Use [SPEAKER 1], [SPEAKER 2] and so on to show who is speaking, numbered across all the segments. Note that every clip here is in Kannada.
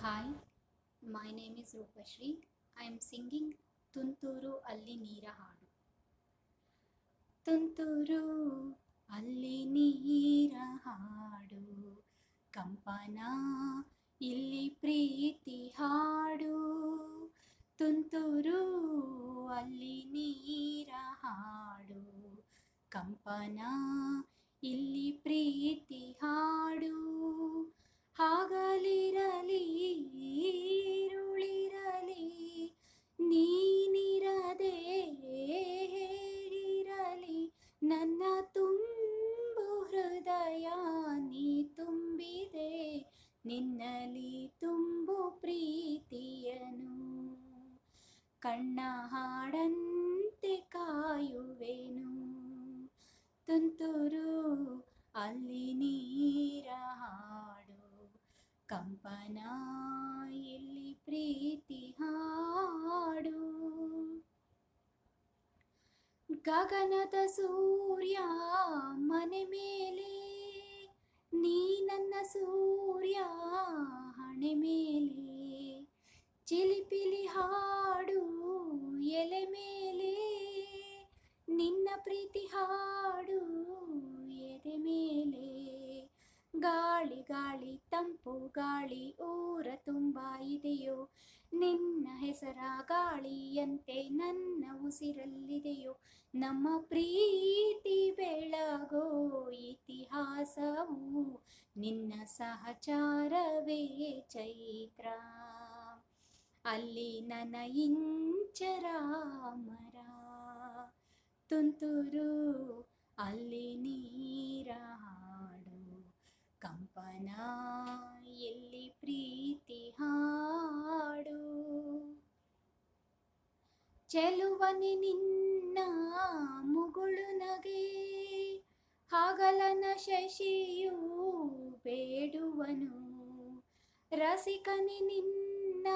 [SPEAKER 1] Hi, my name is Rupashri. I am singing ತುಂತುರು ಅಲ್ಲಿ ನೀರ ಹಾಡು. ತುಂತುರು ಅಲ್ಲಿ ನೀರ ಹಾಡು, ಕಂಪನ ಇಲ್ಲಿ ಪ್ರೀತಿ ಹಾಡು. ತುಂತುರು ಅಲ್ಲಿ ನೀರ ಹಾಡು, ಕಂಪನ ಇಲ್ಲಿ ಪ್ರೀತಿ ಹಾಡು. ಹಾಗಲಿರಲಿ ಈರುಳಿರಲಿ, ನೀನಿರದೆ ಹೇಗಿರಲಿ, ನನ್ನ ತುಂಬು ಹೃದಯ ನೀ ತುಂಬಿದೆ, ನಿನ್ನಲ್ಲಿ ತುಂಬು ಪ್ರೀತಿಯನು. ಕಣ್ಣ ಹಾಡಂತೆ ಕಾಯುವೆನು, ತುಂತುರು ಅಲ್ಲಿ ನೀರ ಹಾಡು, ಕಂಪನ ಇಲ್ಲಿ ಪ್ರೀತಿ ಹಾಡು. ಗಗನದ ಸೂರ್ಯ ಮನೆ ಮೇಲೆ, ನೀ ನನ್ನ ಸೂರ್ಯ ಹಣೆ ಮೇಲೆ. ಚಿಲಿಪಿಲಿ ಹಾಡು ಎಲೆ ಮೇಲೆ, ನಿನ್ನ ಪ್ರೀತಿ ಹಾಡು ಎದೆ ಮೇಲೆ. ಗಾಳಿ ಗಾಳಿ ತಂಪು ಗಾಳಿ ಊರ ತುಂಬ ಇದೆಯೋ, ನಿನ್ನ ಹೆಸರ ಗಾಳಿಯಂತೆ ನನ್ನ ಉಸಿರಲ್ಲಿದೆಯೋ. ನಮ್ಮ ಪ್ರೀತಿ ಬೆಳಗೋ ಇತಿಹಾಸವು, ನಿನ್ನ ಸಹಚಾರವೇ ಚೈತ್ರ. ಅಲ್ಲಿ ನನ್ನ ಇಂಚರ ಮರ, ತುಂತುರು ಅಲ್ಲಿ ನೀರ ಹಾಡು, ಕಂಪನ ಎಲ್ಲಿ ಪ್ರೀತಿ ಹಾಡು. ಚೆಲುವನೆ ನಿನ್ನ ಮುಗುಳು ನಗೆ, ಹಗಲನ ಶಶಿಯು ಬೇಡುವನು. ರಸಿಕನೆ ನಿನ್ನ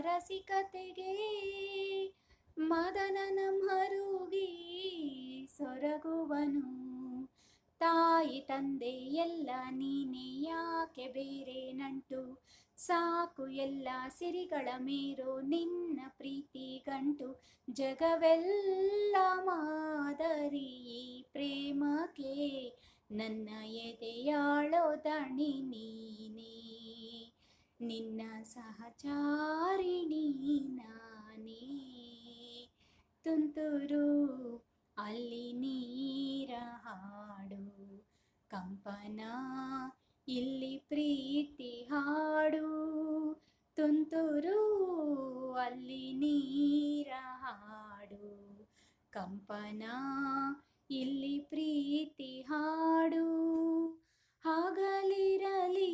[SPEAKER 1] ರಸಿಕತೆಗೆ, ಮದನನ ಮರುಗಿ ಸೊರಗುವನು. ತಾಯಿ ತಂದೆ ಎಲ್ಲ ನೀನೆ, ಯಾಕೆ ಬೇರೆ ನಂಟು. ಸಾಕು ಎಲ್ಲ ಸಿರಿಗಳ ಮೇರೋ ನಿನ್ನ ಪ್ರೀತಿ ಗಂಟು. ಜಗವೆಲ್ಲ ಮಾದರಿ ಈ ಪ್ರೇಮಕ್ಕೆ, ನನ್ನ ಎದೆಯಾಳೋ ದಣಿ ನೀನೇ, ನಿನ್ನ ಸಹಚಾರಿಣಿ ನಾನೇ. ತುಂತುರು ಅಲ್ಲಿ ನೀರ ಹಾಡು, ಕಂಪನ ಇಲ್ಲಿ ಪ್ರೀತಿ ಹಾಡು. ತುಂತುರು ಅಲ್ಲಿ ನೀರ ಹಾಡು, ಕಂಪನ ಇಲ್ಲಿ ಪ್ರೀತಿ ಹಾಡು. ಹಗಲಿರಲಿ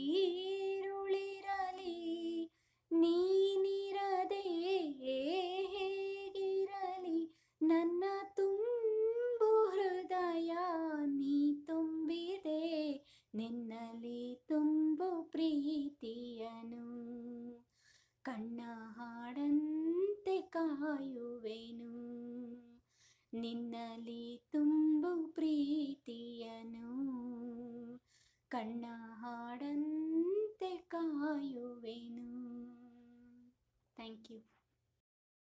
[SPEAKER 1] ಈರುಳಿರಲಿ, ನೀನಿರದೆ ಹೇಗಿರಲಿ, ನನ್ನ ತುಂಬು ಹೃದಯ ನೀ ತುಂಬಿದೆ, ನಿನ್ನಲ್ಲಿ ತುಂಬು ಪ್ರೀತಿಯನು. ಕಣ್ಣ ಹಾಡಂತೆ ಕಾಯುವೆನು, ನಿನ್ನಲ್ಲಿ ತುಂಬು ಪ್ರೀತಿಯನು. ಕಣ್ಣ ಹಾಡಂತೆ ಕಾಯುವೆನು. Thank you.